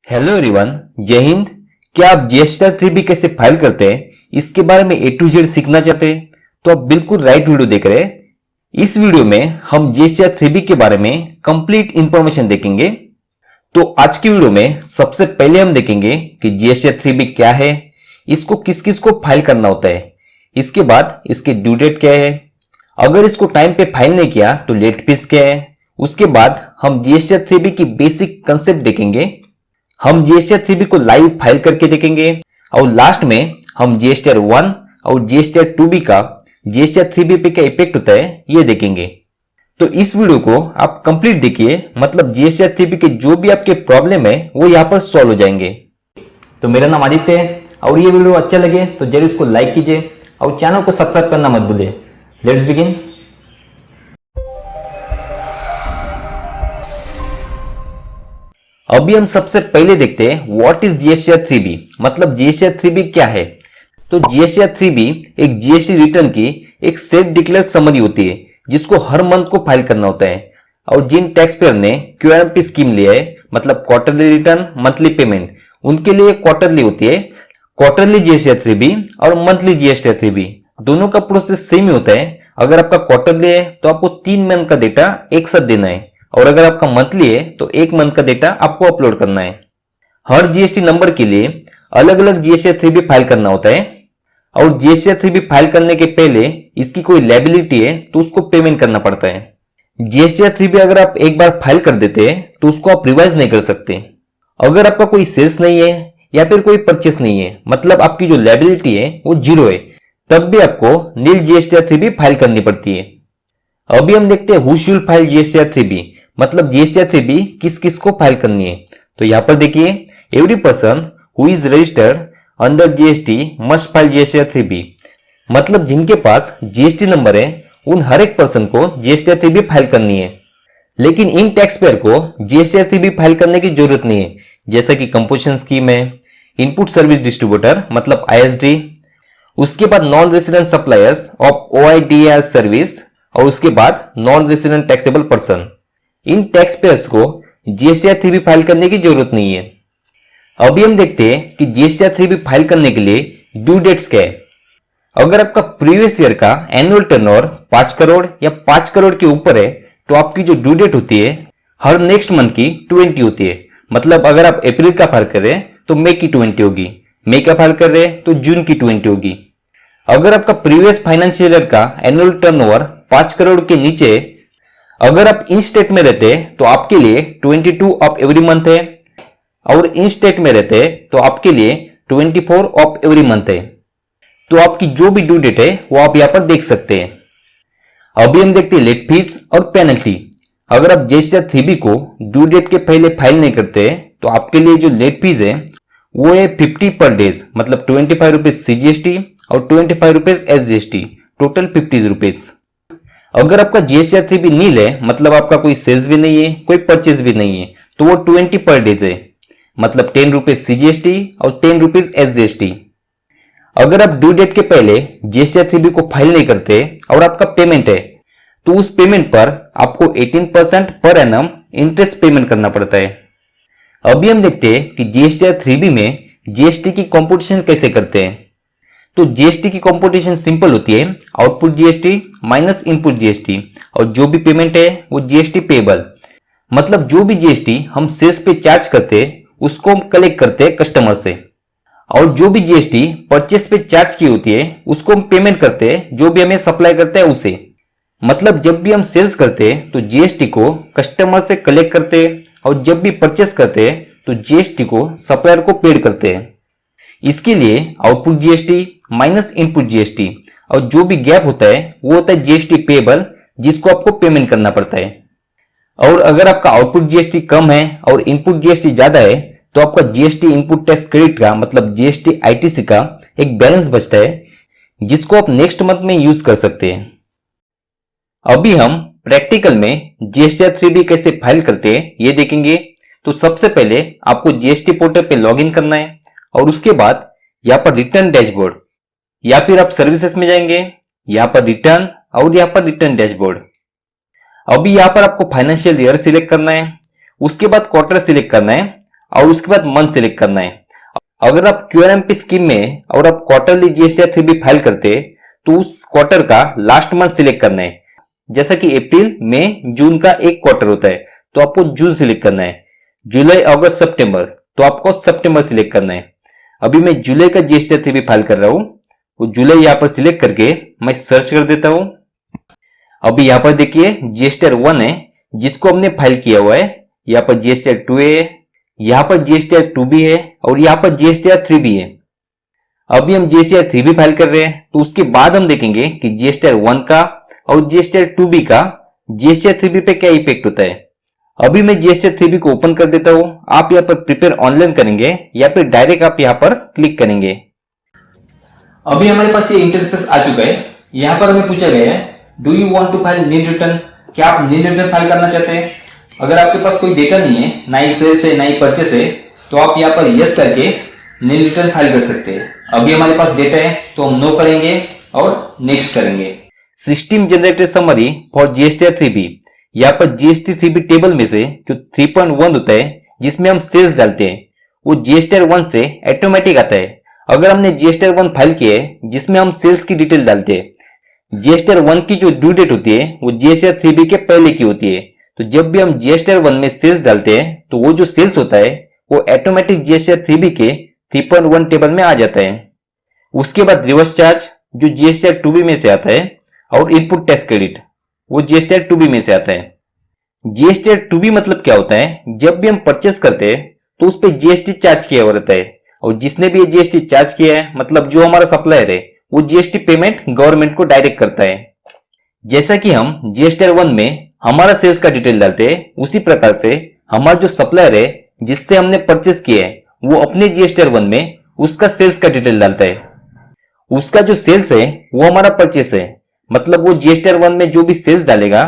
Hello everyone, जय हिंद। क्या आप GST-3B कैसे फाइल करते हैं इसके बारे में A to Z सीखना चाहते हैं तो आप बिल्कुल राइट वीडियो देख रहे हैं। इस वीडियो में हम GST-3B के बारे में कंप्लीट इंफॉर्मेशन देखेंगे। तो आज की वीडियो में सबसे पहले हम देखेंगे कि GST-3B क्या है, इसको किस किस को फाइल करना होता है, इसके बाद इसकी ड्यू डेट क्या है, अगर इसको टाइम पे फाइल नहीं किया तो लेट फीस क्या है। उसके बाद हम GST-3B की बेसिक कंसेप्ट देखेंगे, हम GST-3B को लाइव फाइल करके देखेंगे और लास्ट में हम GST-1 और GST-2B का GST-3B पे क्या इफेक्ट होता है ये देखेंगे। तो इस वीडियो को आप कंप्लीट देखिए, मतलब GST-3B के जो भी आपके प्रॉब्लम है वो यहाँ पर सॉल्व हो जाएंगे। तो मेरा नाम आदित्य है और ये वीडियो अच्छा लगे तो जरूर इसको लाइक कीजिए और चैनल को सब्सक्राइब करना मत भूलिए। Let's begin. अभी हम सबसे पहले देखते हैं व्हाट इज GST-3B, मतलब GST-3B क्या है। तो GST-3B एक GST रिटर्न की एक सेल्फ डिक्लेयर समरी होती है जिसको हर मंथ को फाइल करना होता है। और जिन टैक्स पेयर ने QRMP स्कीम लिया है, मतलब क्वार्टरली रिटर्न मंथली पेमेंट, उनके लिए क्वार्टरली होती है। क्वार्टरली GST-3B और मंथली GST-3B दोनों का प्रोसेस सेम ही होता है। अगर आपका क्वार्टरली है तो आपको 3 मंथ का डेटा एक साथ देना है और अगर आपका मंथली है तो 1 मंथ का डेटा आपको अपलोड करना है। हर GST नंबर के लिए अलग अलग GST-3B फाइल करना होता है और GST-3B फाइल करने के पहले इसकी कोई लायबिलिटी है तो उसको पेमेंट करना पड़ता है। GST-3B अगर आप एक बार फाइल कर देते हैं तो उसको आप रिवाइज नहीं कर सकते। अगर आपका कोई सेल्स नहीं है या फिर कोई परचेस नहीं है, मतलब आपकी जो लायबिलिटी है वो जीरो है, तब भी आपको नील GST-3B फाइल करनी पड़ती है। अभी हम देखते हैं हु शुड फाइल GST-3B, मतलब GST-3B किस किस को फाइल करनी है। तो यहां पर देखिए, every person who is registered under GST must file GST-3B, मतलब जिनके पास GST नंबर है उन हर एक पर्सन को GST-3B फाइल करनी है। लेकिन इन टैक्स पेयर को GST-3B फाइल करने की जरूरत नहीं है, जैसा कि कंपोजिशन स्कीम है, इनपुट सर्विस डिस्ट्रीब्यूटर मतलब ISD, उसके बाद non resident suppliers of OIDAS service और उसके बाद नॉन रेसिडेंट टैक्सेबल पर्सन। इन टैक्स पेयर्स को GST-3B फाइल करने की जरूरत नहीं है। अभी हम देखते हैं कि GST-3B फाइल करने के लिए ड्यू डेट्स क्या है। अगर आपका प्रीवियस ईयर का एनुअल टर्नओवर 5 करोड़ या 5 करोड़ के ऊपर है तो आपकी जो ड्यू डेट होती है हर नेक्स्ट मंथ की 20 होती है। मतलब अगर आप अप्रैल का फाइल कर रहे हैं तो मई की 20 होगी, मई का फाइल कर रहे हैं तो जून की 20 होगी। अगर आपका प्रीवियस फाइनेंशियल ईयर का एनुअल टर्नओवर 5 करोड़ के नीचे, अगर आप इन स्टेट में रहते हैं तो आपके लिए 22 ऑफ एवरी मंथ है और इन स्टेट में रहते हैं तो आपके लिए 24 ऑफ एवरी मंथ है। तो आपकी जो भी ड्यू डेट है वो आप यहां पर देख सकते हैं। अभी हम देखते हैं लेट फीस और पेनल्टी। अगर आप GST-3B को ड्यू डेट के पहले फाइल नहीं करते तो आपके लिए जो लेट फीस है वो है 50 पर डेज, मतलब 25 रुपीज CGST और 25 रुपीज SGST, टोटल 50 रुपीज। अगर आपका GST-3B नील है, मतलब आपका कोई सेल्स भी नहीं है, कोई परचेज भी नहीं है, तो वो 20 पर डेज है, मतलब 10 रुपीज CGST और 10 रुपीज SGST। अगर आप ड्यू डेट के पहले GST-3B को फाइल नहीं करते और आपका पेमेंट है तो उस पेमेंट पर आपको 18% पर एनम इंटरेस्ट पेमेंट करना पड़ता है। अभी हम देखते हैं कि GST-3B में GST की कंप्यूटेशन कैसे करते हैं। तो GST की कंप्यूटेशन सिंपल होती है, output GST minus input GST, और जो भी पेमेंट है वो GST पेबल, मतलब जो भी GST हम सेल्स पे चार्ज करते हैं उसको हम कलेक्ट करते हैं कस्टमर से, और जो भी GST परचेस पे चार्ज की होती है उसको हम पेमेंट करते हैं जो भी हमें सप्लाई करता है उसे। मतलब जब भी हम सेल्स करते हैं तो GST को कस्टमर से कलेक्ट करते हैं और जब भी परचेस करते हैं तो GST को सप्लायर को पेड करते हैं। इसके लिए output GST minus input GST और जो भी गैप होता है वो होता है GST पेबल, जिसको आपको पेमेंट करना पड़ता है। और अगर आपका आउटपुट GST कम है और इनपुट GST ज्यादा है तो आपका GST इनपुट टैक्स क्रेडिट का, मतलब GST ITC का एक बैलेंस बचता है जिसको आप नेक्स्ट मंथ में यूज कर सकते हैं। अभी हम प्रैक्टिकल में GST-3B कैसे फाइल करते हैं ये देखेंगे। तो सबसे पहले आपको GST पोर्टल पे लॉगिन करना है और उसके बाद यहाँ पर रिटर्न डैशबोर्ड, या फिर आप सर्विसेज में जाएंगे, यहाँ पर रिटर्न और यहाँ पर रिटर्न डैशबोर्ड। अभी यहाँ पर आपको फाइनेंशियल ईयर सिलेक्ट करना है, उसके बाद क्वार्टर सिलेक्ट करना है और उसके बाद मंथ सिलेक्ट करना है। अगर आप क्यूआरएमपी स्कीम में और आप क्वार्टरली जीएसटीआर 3B फाइल करते तो उस क्वार्टर का लास्ट मंथ सिलेक्ट करना है। जैसा कि अप्रैल, मई, जून का एक क्वार्टर होता है तो आपको जून सिलेक्ट करना है। जुलाई, अगस्त, सितंबर तो आपको सितंबर सिलेक्ट करना है। अभी मैं जुलाई का जीएसटीआर 3B फाइल कर रहा हूं, वो जुलाई यहां पर सिलेक्ट करके मैं सर्च कर देता हूं। अभी यहां पर देखिए जीएसटीआर 1 है जिसको हमने फाइल किया हुआ है, यहां पर जीएसटीआर 2A है, यहां पर जीएसटीआर 2B है और यहां पर जीएसटीआर 3B है। अभी हम जीएसटीआर 3B फाइल कर रहे हैं तो उसके बाद हम देखेंगे कि जीएसटीआर 1 का और जीएसटीआर 2B का जीएसटीआर 3B पे क्या इफेक्ट होता है। अभी मैं जीएसटीआर 3B को ओपन कर देता हूं। आप यहां पर प्रिपेयर ऑनलाइन करेंगे या फिर डायरेक्ट आप यहां पर क्लिक करेंगे। अभी हमारे पास ये इंटरफेस आ चुका है। यहां पर हमें पूछा गया है do you want to file nil return, क्या आप नील रिटर्न फाइल करना चाहते हैं। अगर आपके पास कोई डेटा नहीं है, ना ही सेल्स है ना ही परचेस है, तो आप यहाँ पर यस करके नील रिटर्न फाइल कर सकते हैं। अभी हमारे पास डेटा है तो हम नो करेंगे और नेक्स्ट करेंगे। System generated summary for GSTR 3B। यहाँ पर जीएसटी 3B टेबल में से जो 3.1 होता है जिसमें हम सेल्स डालते हैं वो जीएसटीआर 1 से ऑटोमेटिक आता है। अगर हमने जीएसटीआर 1 फाइल किया है जिसमें हम सेल्स की डिटेल डालते हैं, जीएसटीआर 1 की जो ड्यू डेट होती है वो जीएसटीआर 3B के पहले की होती है। तो जब भी हम जीएसटीआर 1 में सेल्स डालते हैं तो वो जो सेल्स होता है वो ऑटोमेटिक जीएसटीआर 3B के 3.1 टेबल में आ जाता है। उसके बाद रिवर्स चार्ज जो जीएसटीआर 2B में से आता है और इनपुट टैक्स क्रेडिट वो जीएसटीआर 2B में से आता है। जीएसटीआर 2B मतलब क्या होता है, जब भी हम परचेस करते हैं तो उस पर जीएसटी चार्ज किया हुआ रहता है और जिसने भी ये जीएसटी चार्ज किया है मतलब जो हमारा सप्लायर है वो जीएसटी पेमेंट गवर्नमेंट को डायरेक्ट करता है। जैसा कि हम जीएसटीआर 1 में हमारा सेल्स का डिटेल डालते हैं, उसी प्रकार से हमारा जो सप्लायर है जिससे हमने परचेस किया है वो अपने जीएसटीआर 1 में उसका सेल्स का डिटेल डालता है। उसका जो सेल्स है वो हमारा परचेस है, मतलब वो जीएसटीआर 1 में जो भी सेल्स डालेगा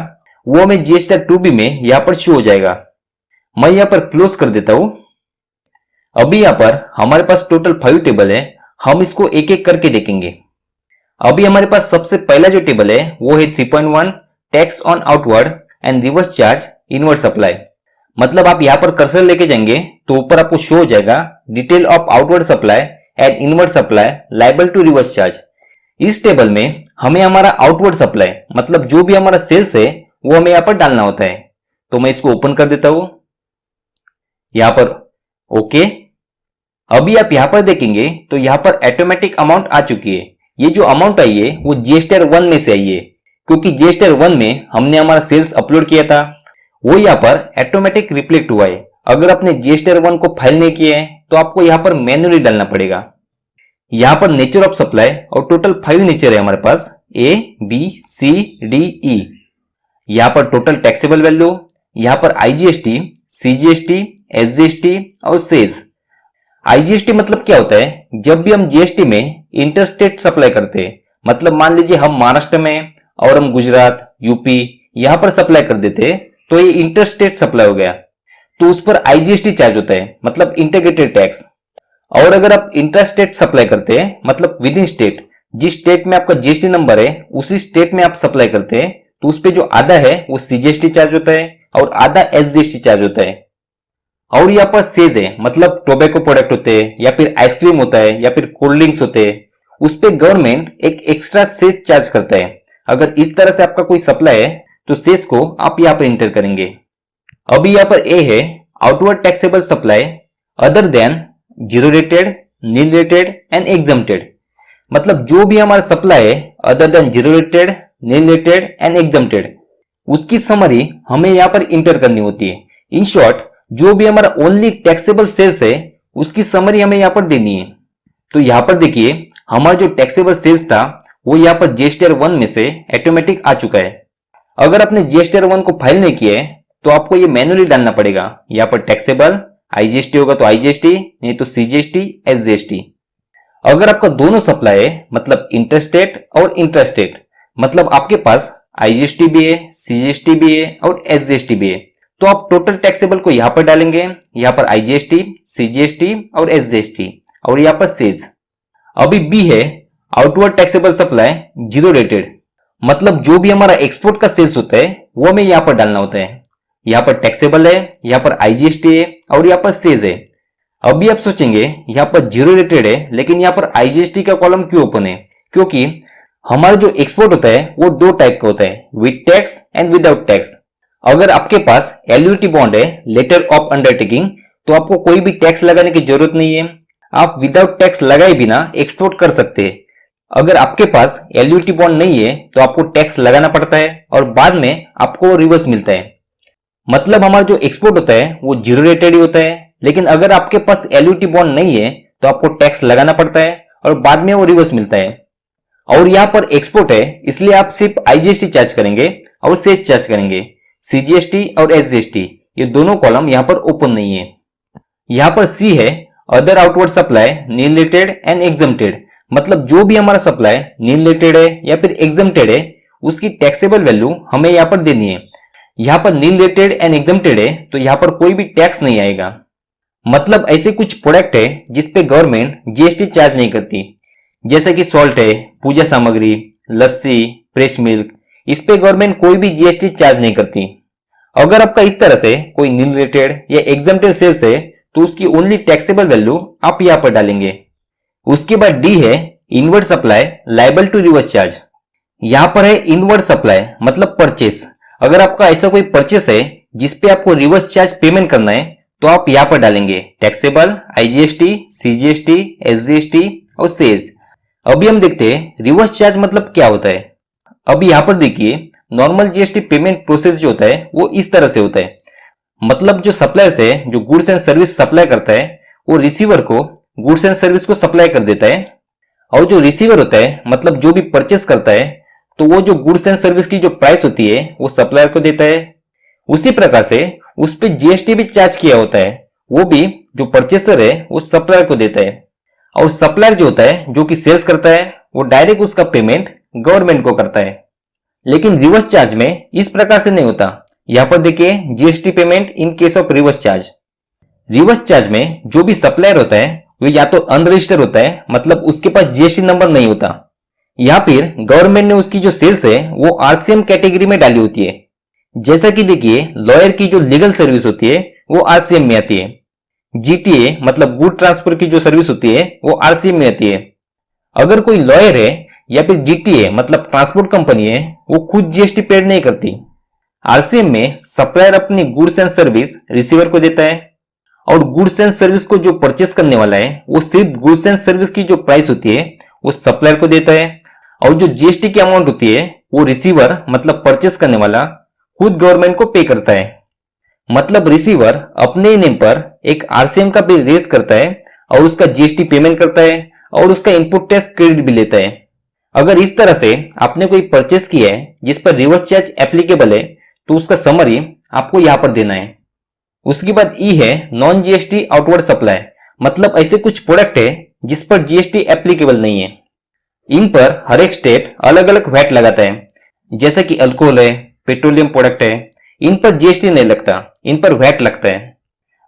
वो हमें जीएसटीआर 2B में यहां पर शो हो जाएगा। मैं यहां पर क्लोज कर देता हूं। अभी यहां पर हमारे पास टोटल 5 टेबल है, हम इसको एक एक करके देखेंगे। अभी हमारे पास सबसे पहला जो टेबल है वो है 3.1 tax on outward and reverse charge inward supply. मतलब आप यहां पर कर्सर लेके जाएंगे तो ऊपर आपको शो हो जाएगा detail of outward supply and inward supply liable to reverse charge. इस टेबल में हमें हमारा आउटवर्ड सप्लाई मतलब जो भी हमारा सेल्स है वो हमें यहां पर डालना होता है। तो मैं इसको ओपन कर देता हूं यहां पर। ओके, अभी आप यहां पर देखेंगे तो यहां पर ऑटोमेटिक अमाउंट आ चुकी है। ये जो अमाउंट आई है वो जीएसटीआर 1 में से आई है, क्योंकि जीएसटीआर 1 में हमने हमारा सेल्स अपलोड किया था, वो यहाँ पर ऑटोमेटिक रिफ्लेक्ट हुआ है। अगर आपने जीएसटीआर 1 को फाइल नहीं किया है तो आपको यहाँ पर मैन्युअली डालना पड़ेगा। यहाँ पर नेचर ऑफ सप्लाई और टोटल 5 नेचर है हमारे पास, A, B, C, D, E। यहाँ पर टोटल टैक्सेबल वैल्यू, यहाँ पर आईजीएसटी, सीजीएसटी, एसजीएसटी और सेस। आईजीएसटी मतलब क्या होता है, जब भी हम जीएसटी में इंटरस्टेट सप्लाई करते हैं, मतलब मान लीजिए हम महाराष्ट्र में और हम गुजरात, यूपी यहां पर सप्लाई कर देते तो ये इंटरस्टेट सप्लाई हो गया, तो उस पर आईजीएसटी चार्ज होता है, मतलब इंटीग्रेटेड टैक्स। और अगर आप इंटरस्टेट सप्लाई करते हैं मतलब विद इन स्टेट, जिस स्टेट में आपका जीएसटी नंबर है उसी स्टेट में आप सप्लाई करते हैं, तो उस पर जो आधा है वो सीजीएसटी चार्ज होता है और आधा एसजीएसटी चार्ज होता है। और यहाँ पर सेज है, मतलब टोबैको प्रोडक्ट होते हैं या फिर आइसक्रीम होता है या फिर कोल्ड ड्रिंक्स होते हैं, उस पर गवर्नमेंट एक एक्स्ट्रा सेज चार्ज करता है। अगर इस तरह से आपका कोई सप्लाई है तो सेज को आप यहाँ पर इंटर करेंगे। अभी यहाँ पर ए है outward taxable supply other than zero rated, nil rated and exempted. मतलब जो भी हमारा सप्लाई है other than zero rated, nil rated and exempted, उसकी समरी हमें यहाँ पर इंटर करनी होती है। इन शॉर्ट जो भी हमारा ओनली टैक्सेबल सेल्स है उसकी समरी हमें यहाँ पर देनी है। तो यहाँ पर देखिए हमारा जो टैक्सेबल सेल्स था वो यहाँ पर जीएसटीआर 1 में से ऑटोमेटिक आ चुका है। अगर आपने जीएसटीआर 1 को फाइल नहीं किया है तो आपको ये मैन्युअली डालना पड़ेगा। यहाँ पर टैक्सेबल आईजीएसटी होगा तो आईजीएसटी, नहीं तो सीजीएसटी, एसजीएसटी। अगर आपका दोनों सप्लाई है मतलब इंटरस्टेट और इंट्रास्टेट, मतलब आपके पास आईजीएसटी भी है, सीजीएसटी भी है और एसजीएसटी भी है, तो आप टोटल टैक्सेबल को यहां पर डालेंगे। यहां पर आईजीएसटी, सीजीएसटी और एसजीएसटी और यहां पर सेज। अभी बी है outward taxable supply zero rated, मतलब जो भी हमारा एक्सपोर्ट का सेल्स होता है वो हमें यहां पर डालना होता है। यहां पर टैक्सेबल है, यहां पर आईजीएसटी है और यहां पर सेज है। अभी आप सोचेंगे यहाँ पर जीरो रेटेड है, लेकिन यहाँ पर आईजीएसटी का कॉलम क्यों ओपन है? क्योंकि हमारा जो एक्सपोर्ट होता है वो दो टाइप का होता है, with tax and without tax. अगर आपके पास एलयूटी बॉन्ड है, लेटर ऑफ अंडरटेकिंग, तो आपको कोई भी टैक्स लगाने की जरूरत नहीं है। आप विदाउट टैक्स लगाए बिना एक्सपोर्ट कर सकते हैं। अगर आपके पास एलयूटी बॉन्ड नहीं है तो आपको टैक्स लगाना पड़ता है और बाद में आपको रिवर्स मिलता है। मतलब हमारा जो एक्सपोर्ट होता है वो जीरो रेटेड ही होता है, लेकिन अगर आपके पास एलयूटी बॉन्ड नहीं है तो आपको टैक्स लगाना पड़ता है और बाद में वो रिवर्स मिलता है। और यहाँ पर एक्सपोर्ट है, इसलिए आप सिर्फ आईजीएसटी चार्ज करेंगे और सेज चार्ज करेंगे। सीजीएसटी और एसजीएसटी ये दोनों कॉलम यहाँ पर ओपन नहीं है। यहाँ पर सी है other outward supply nil rated and exempted. मतलब जो भी हमारा सप्लाई नील रेटेड है या फिर एग्जम्प्टेड है, उसकी टैक्सेबल वैल्यू हमें यहाँ पर देनी है। यहाँ पर नील रेटेड एंड एग्जम्प्टेड है तो यहाँ पर कोई भी टैक्स नहीं आएगा। मतलब ऐसे कुछ प्रोडक्ट है जिसपे गवर्नमेंट जीएसटी चार्ज नहीं करती, जैसे कि सॉल्ट है, पूजा सामग्री, लस्सी, फ्रेश मिल्क, इस पे गवर्नमेंट कोई भी जीएसटी चार्ज नहीं करती। अगर आपका इस तरह से कोई नील रेटेड या एग्जम्प्टेड सेल्स है तो उसकी ओनली टैक्सेबल वैल्यू आप यहाँ पर डालेंगे। उसके बाद डी है inward supply liable to reverse charge. यहाँ पर है इनवर्ड सप्लाई मतलब परचेस। अगर आपका ऐसा कोई परचेस है जिसपे आपको रिवर्स चार्ज पेमेंट करना है तो आप यहाँ पर डालेंगे टैक्सेबल, आईजीएसटी, सीजीएसटी, एसजीएसटी और सेल्स। अभी हम देखते हैं रिवर्स चार्ज मतलब क्या होता है। अभी यहाँ पर देखिए नॉर्मल जीएसटी पेमेंट प्रोसेस जो होता है वो इस तरह से होता है। मतलब जो सप्लायर है जो गुड्स एंड सर्विस सप्लाई करता है वो रिसीवर को गुड्स एंड सर्विस को सप्लाई कर देता है, और जो रिसीवर होता है मतलब जो भी परचेस करता है तो वो जो गुड्स एंड सर्विस की जो प्राइस होती है वो सप्लायर को देता है। उसी प्रकार से उस पर जीएसटी भी चार्ज किया होता है, वो भी जो परचेसर है वो सप्लायर को देता है। और सप्लायर जो होता है जो कि सेल्स करता है वो डायरेक्ट उसका पेमेंट गवर्नमेंट को करता है। लेकिन रिवर्स चार्ज में इस प्रकार से नहीं होता। यहाँ पर देखिए GST payment in case of reverse charge. Reverse charge में जो भी सप्लायर होता है वो या तो अनरजिस्टर्ड होता है, मतलब उसके पास जीएसटी नंबर नहीं होता, या फिर गवर्नमेंट ने उसकी जो सेल्स है वो आरसीएम कैटेगरी में डाली होती है। जैसा कि देखिए लॉयर की जो लीगल सर्विस होती है वो आरसीएम में आती है। जीटीए मतलब गुड ट्रांसफर की जो सर्विस होती है वो आरसीएम में आती है। अगर कोई लॉयर है या फिर जीटीए मतलब ट्रांसपोर्ट कंपनी है वो खुद जीएसटी पेड नहीं करती। आरसीएम में सप्लायर अपनी गुड्स एंड सर्विस रिसीवर को देता है, और गुड्स एंड सर्विस को जो परचेस करने वाला है वो सिर्फ गुड्स एंड सर्विस की जो प्राइस होती है वो सप्लायर को देता है, और जो जीएसटी की अमाउंट होती है वो रिसीवर मतलब परचेस करने वाला खुद गवर्नमेंट को पे करता है। मतलब रिसीवर अपने नेम पर एक आरसीएम का बिल रेज करता है और उसका जीएसटी पेमेंट करता है और उसका इनपुट टैक्स क्रेडिट भी लेता है। अगर इस तरह से आपने कोई परचेस किया है जिस पर रिवर्स चार्ज एप्लीकेबल है तो उसका समरी आपको यहां पर देना है। उसके बाद ई है नॉन जीएसटी आउटवर्ड सप्लाई। मतलब ऐसे कुछ प्रोडक्ट है जिस पर जीएसटी एप्लीकेबल नहीं है। इन पर हर एक स्टेट अलग अलग वैट लगाता है, जैसे कि अल्कोहल है, पेट्रोलियम प्रोडक्ट है, इन पर जीएसटी नहीं लगता, इन पर वैट लगता है।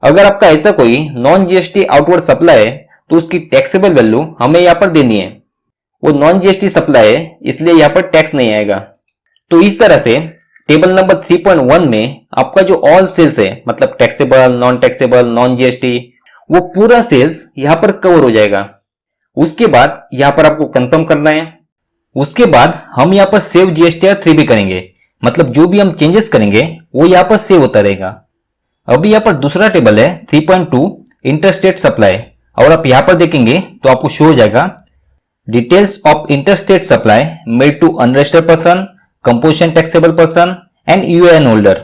अगर आपका ऐसा कोई नॉन जीएसटी आउटवर्ड सप्लाई है तो उसकी टैक्सेबल वैल्यू हमें यहाँ पर देनी है। वो नॉन जीएसटी सप्लाई है इसलिए यहाँ पर टैक्स नहीं आएगा। तो इस तरह से टेबल नंबर 3.1 में आपका जो ऑल सेल्स है मतलब टैक्सेबल, नॉन जीएसटी, वो पूरा सेल्स यहाँ पर कवर हो जाएगा। उसके बाद यहाँ पर आपको कंफर्म करना है। उसके बाद हम यहाँ पर सेव जीएसटीआर 3 भी करेंगे, मतलब जो भी हम चेंजेस करेंगे वो यहाँ पर सेव होता रहेगा। अभी यहाँ पर दूसरा टेबल है 3.2 इंटरस्टेट सप्लाई, और आप यहाँ पर देखेंगे तो आपको शो हो जाएगा details of interstate supply made to unregistered person, composition taxable person and UAN holder.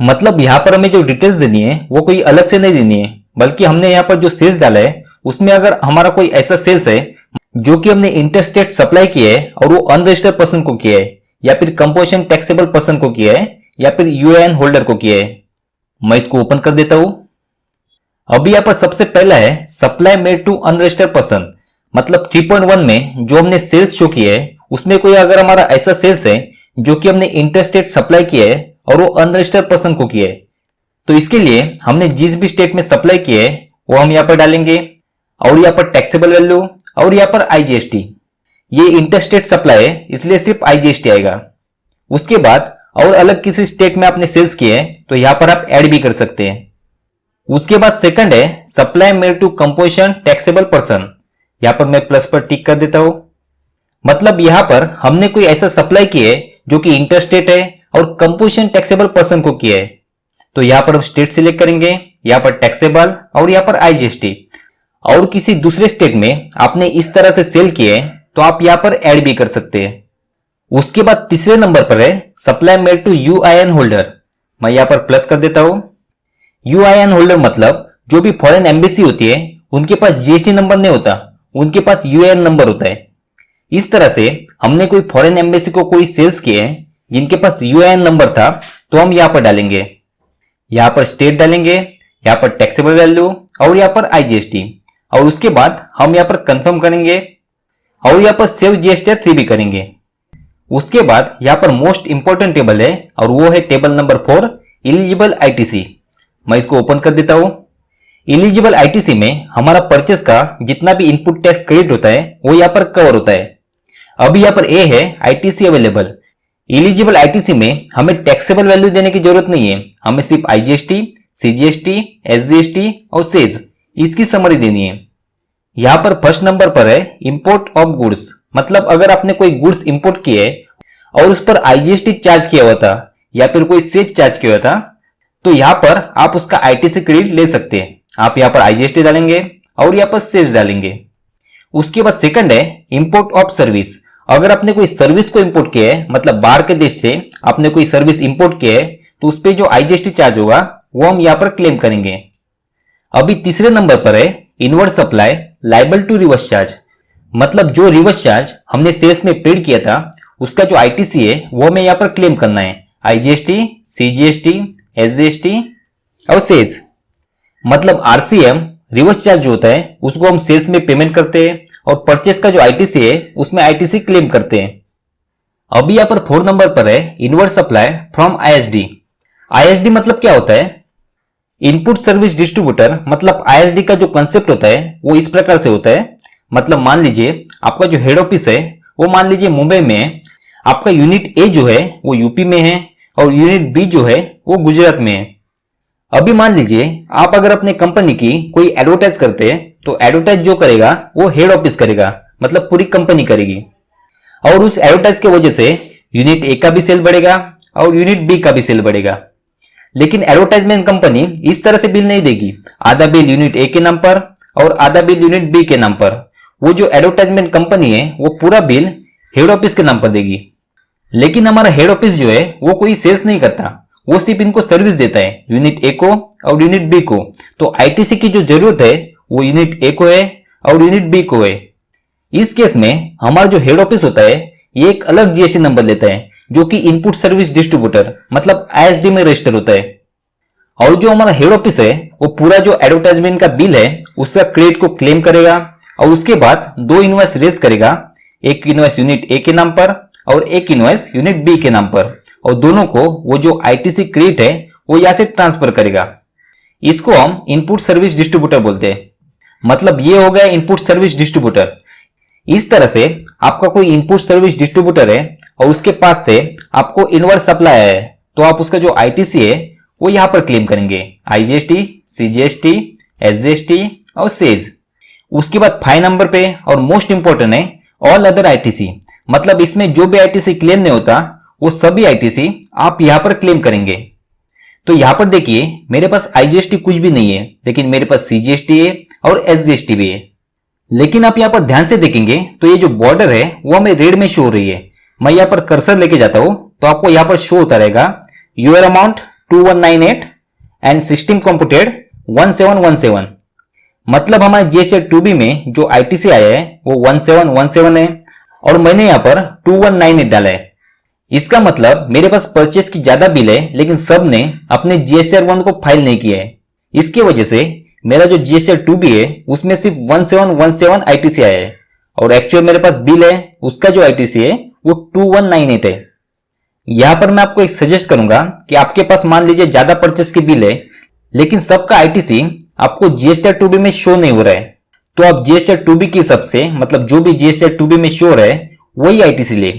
मतलब यहाँ पर हमें जो डिटेल्स देनी है वो कोई अलग से नहीं देनी है, बल्कि हमने यहाँ पर जो सेल्स डाला है उसमें अगर हमारा कोई ऐसा सेल्स है जो कि हमने इंटरस्टेट सप्लाई किया है और वो अनरजिस्टर्ड पर्सन को किया है, या फिर कंपोजिशन टैक्सेबल पर्सन को किया है, या फिर यूएएन होल्डर को किया है। मैं इसको ओपन कर देता हूं। अभी यहाँ पर सबसे पहला है supply made to unregistered person. मतलब 3.1 में जो हमने सेल्स शो किया है उसमें कोई अगर हमारा ऐसा सेल्स है जो कि हमने इंटरस्टेट सप्लाई किया है और वो अनरजिस्टर्ड पर्सन को किया है, तो इसके लिए हमने जिस भी स्टेट में सप्लाई किया है वो हम यहाँ पर डालेंगे, और यहाँ पर टैक्सेबल वैल्यू और यहाँ पर आईजीएसटी। ये इंटरस्टेट सप्लाई है इसलिए सिर्फ आईजीएसटी आएगा। उसके बाद और अलग किसी स्टेट में आपने सेल्स किए हैं तो यहाँ पर आप ऐड भी कर सकते हैं। उसके बाद सेकंड है supply made to composition taxable person. यहां पर मैं प्लस पर टिक कर देता हूं। मतलब यहां पर हमने कोई ऐसा सप्लाई किया है जो कि इंटरस्टेट है और कंपोजिशन टैक्सेबल पर्सन को किया है। तो यहां पर हम स्टेट सिलेक्ट करेंगे, यहां पर टैक्सेबल और यहां पर आईजीएसटी। और किसी दूसरे स्टेट में आपने इस तरह से सेल किए तो आप यहां पर ऐड भी कर सकते हैं। उसके बाद तीसरे नंबर पर है supply made to UIN holder. मैं यहां पर प्लस कर देता हूं। यूआईएन होल्डर मतलब जो भी फॉरेन एम्बेसी होती है उनके पास जीएसटी नंबर नहीं होता, उनके पास यूआईएन नंबर होता है। इस तरह से हमने कोई फॉरेन एम्बेसी को कोई सेल्स किए हैं जिनके पास यूआईएन नंबर था, तो हम यहां पर डालेंगे। यहां पर स्टेट डालेंगे, यहां पर टैक्सेबल वैल्यू और यहां पर आईजीएसटी। और उसके बाद हम यहां पर कंफर्म करेंगे और यहां पर सेव जीएसटीआर 3 भी करेंगे। उसके बाद यहां पर मोस्ट इंपोर्टेंट टेबल है और वो है टेबल नंबर 4 एलिजिबल आईटीसी। मैं इसको ओपन कर देता हूं। एलिजिबल आईटीसी में हमारा परचेस का जितना भी इनपुट टैक्स क्रेडिट होता है वो यहां पर कवर होता है। अभी यहां पर ए है आईटीसी अवेलेबल। एलिजिबल आईटीसी में हमें टैक्सेबल वैल्यू देने की जरूरत नहीं है, हमें सिर्फ आईजीएसटी, सीजीएसटी, एसजीएसटी और सेज इसकी समरी देनी है। यहां पर फर्स्ट नंबर पर है इंपोर्ट ऑफ गुड्स। मतलब अगर आपने कोई गुड्स इंपोर्ट किए और उस पर आईजीएसटी चार्ज किया हुआ था या फिर कोई सेज चार्ज किया हुआ था, तो यहां पर आप उसका आईटीसी क्रेडिट ले सकते हैं। आप यहां पर आईजीएसटी डालेंगे और यहां पर सेज डालेंगे। उसके बाद सेकंड है इंपोर्ट ऑफ सर्विस। अगर आपने कोई सर्विस को इंपोर्ट किया है, मतलब बाहर के देश से आपने कोई सर्विस इंपोर्ट किया है, तो उस पर जो आईजीएसटी चार्ज होगा वो हम यहां पर क्लेम करेंगे। अभी तीसरे नंबर पर है inward supply liable to reverse charge. मतलब जो रिवर्स चार्ज हमने सेल्स में पेड किया था उसका जो आईटीसी है वो हमें यहां पर क्लेम करना है। आईजीएसटी, सीजीएसटी, एसजीएसटी और सेज। मतलब आरसीएम रिवर्स चार्ज जो होता है उसको हम सेल्स में पेमेंट करते हैं और परचेस का जो आईटीसी है उसमें आईटीसी क्लेम करते हैं। अभी यहां पर 4 नंबर पर है inward supply from ISD. ISD मतलब क्या होता है? Input service distributor. मतलब आईएसडी का जो कंसेप्ट होता है वो इस प्रकार से होता है। मतलब मान लीजिए आपका जो हेड ऑफिस है वो मान लीजिए मुंबई में है, आपका यूनिट ए जो है वो यूपी में है और यूनिट बी जो है वो गुजरात में है। अभी मान लीजिए आप अगर अपने कंपनी की कोई एडवर्टाइज करते हैं तो एडवर्टाइज जो करेगा वो हेड ऑफिस करेगा, मतलब पूरी कंपनी करेगी। और उस एडवर्टाइज की वजह से यूनिट ए का भी सेल बढ़ेगा और यूनिट बी का भी सेल बढ़ेगा। लेकिन एडवर्टाइजमेंट कंपनी इस तरह से बिल नहीं देगी, आधा बिल यूनिट ए के नाम पर और आधा बिल यूनिट बी के नाम पर। वो जो एडवर्टाइजमेंट कंपनी है वो पूरा बिल हेड ऑफिस के नाम पर देगी। लेकिन हमारा हेड ऑफिस जो है वो कोई सेल्स नहीं करता, वो सिर्फ इनको सर्विस देता है, यूनिट ए को और यूनिट बी को। तो आईटीसी की जो जरूरत है वो यूनिट ए को है और यूनिट बी को है। इस केस में हमारा जो हेड ऑफिस होता है ये एक अलग जीएसटी नंबर लेता है जो कि इनपुट सर्विस डिस्ट्रीब्यूटर मतलब आईएसडी में रजिस्टर होता है। और जो हमारा हेड ऑफिस है वो पूरा जो एडवर्टाइजमेंट का बिल है उसका क्रेडिट को क्लेम करेगा और उसके बाद 2 इनवॉइस रेज करेगा, एक इनवॉइस यूनिट ए के नाम पर और एक इनवॉइस यूनिट बी के नाम पर। और दोनों को वो जो आईटीसी क्रेडिट है वो यहां से ट्रांसफर करेगा। इसको हम इनपुट सर्विस डिस्ट्रीब्यूटर बोलते हैं। मतलब ये हो गया इनपुट सर्विस डिस्ट्रीब्यूटर। इस तरह से आपका कोई इनपुट सर्विस डिस्ट्रीब्यूटर है और उसके पास से आपको इनवर्ड सप्लाई है, तो आप उसका जो आईटीसी है वो यहां पर क्लेम करेंगे, आईजीएसटी, सीजीएसटी, एसजीएसटी और सेज। उसके बाद 5 नंबर पे और मोस्ट इंपोर्टेंट है ऑल अदर आईटीसी। मतलब इसमें जो भी आईटीसी क्लेम नहीं होता वो सभी आईटीसी आप यहां पर क्लेम करेंगे। तो यहां पर देखिए मेरे पास आईजीएसटी कुछ भी नहीं है, लेकिन मेरे पास सीजीएसटी है और एसजीएसटी भी है। लेकिन आप यहां पर ध्यान से देखेंगे तो ये जो बॉर्डर है वो हमें रेड में शो हो रही है। मैं यहां पर कर्सर लेके जाता हूं तो आपको यहां पर शो होता रहेगा your amount 2198 and system computed 1717। मतलब हमारे जीएसटी 2B में जो आईटीसी आया है वो 1717 है और मैंने यहां पर 2198 डाला है। इसका मतलब मेरे पास परचेस की ज्यादा बिल है लेकिन सब ने अपने जीएसटीआर 1 को फाइल नहीं किया है। इसके वजह से मेरा जो जीएसटीआर 2B है उसमें सिर्फ 1717 आईटीसी आया है और एक्चुअल मेरे पास बिल है उसका जो आईटीसी है वो 2198 है। यहां पर मैं आपको एक सजेस्ट करूंगा कि आपके पास मान लीजिए ज्यादा परचेस की बिल है लेकिन सबका आईटीसी आपको जीएसटीआर 2B में शो नहीं हो रहा है, तो आप जीएसटीआर 2B की हिसाब से मतलब जो भी जीएसटीआर 2B में शो हो रहा है वही आईटीसी ले।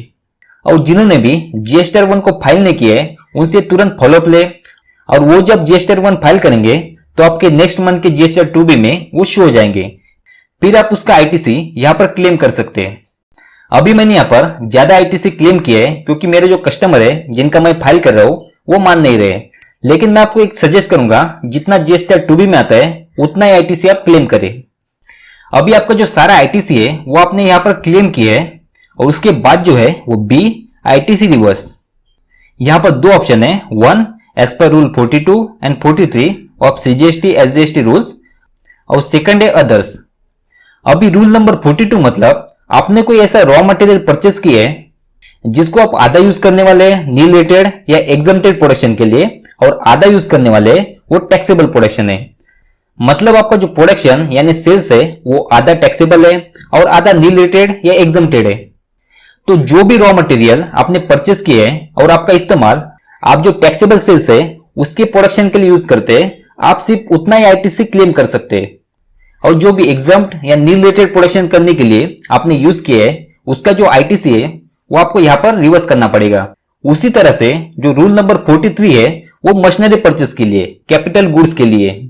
और जिन्होंने भी जीएसटीआर 1 को फाइल नहीं किया है उनसे तुरंत फॉलोअप ले और वो जब जीएसटीआर 1 फाइल करेंगे तो आपके नेक्स्ट मंथ के जीएसटीआर 2B में वो शो हो जाएंगे। फिर आप उसका आईटीसी यहां पर क्लेम कर सकते हैं। अभी मैंने यहां पर ज्यादा आईटीसी क्लेम किया है क्योंकि मेरे जो कस्टमर है जिनका मैं फाइल कर रहा हूं वो मान नहीं रहे। लेकिन मैं आपको एक सजेस्ट करूंगा, जितना जीएसटीआर 2B में आता है उतना ही आईटीसी आप क्लेम करें। अभी आपका जो सारा आईटीसी है वो आपने यहां पर क्लेम किया है और उसके बाद जो है वो बी आईटीसी रिवर्स। यहां पर दो ऑप्शन है, one as per rule 42 and 43 of CGST SGST rules और सेकंड है अदर्स। अभी रूल नंबर 42 मतलब आपने कोई ऐसा रॉ मटेरियल परचेस किया है जिसको आप आधा यूज करने वाले नील रेटेड या एग्जम्प्टेड प्रोडक्शन के लिए और आधा यूज करने वाले वो टैक्सेबल प्रोडक्शन है। मतलब आपका जो प्रोडक्शन यानी सेल्स है वो आधा टैक्सेबल है और आधा नील रेटेड या एग्जम्प्टेड है। तो जो भी रॉ मटेरियल आपने परचेस किए है और आपका इस्तेमाल आप जो टैक्सेबल सेल्स है उसके प्रोडक्शन के लिए यूज करते हैं, आप सिर्फ उतना ही आईटीसी क्लेम कर सकते हैं। और जो भी एग्जम्प्ट या नील रेटेड प्रोडक्शन करने के लिए आपने यूज किया है उसका जो आईटीसी है वो आपको यहां पर रिवर्स करना पड़ेगा। उसी तरह से जो रूल नंबर 43 है वो मशीनरी परचेस के लिए, कैपिटल गुड्स के लिए।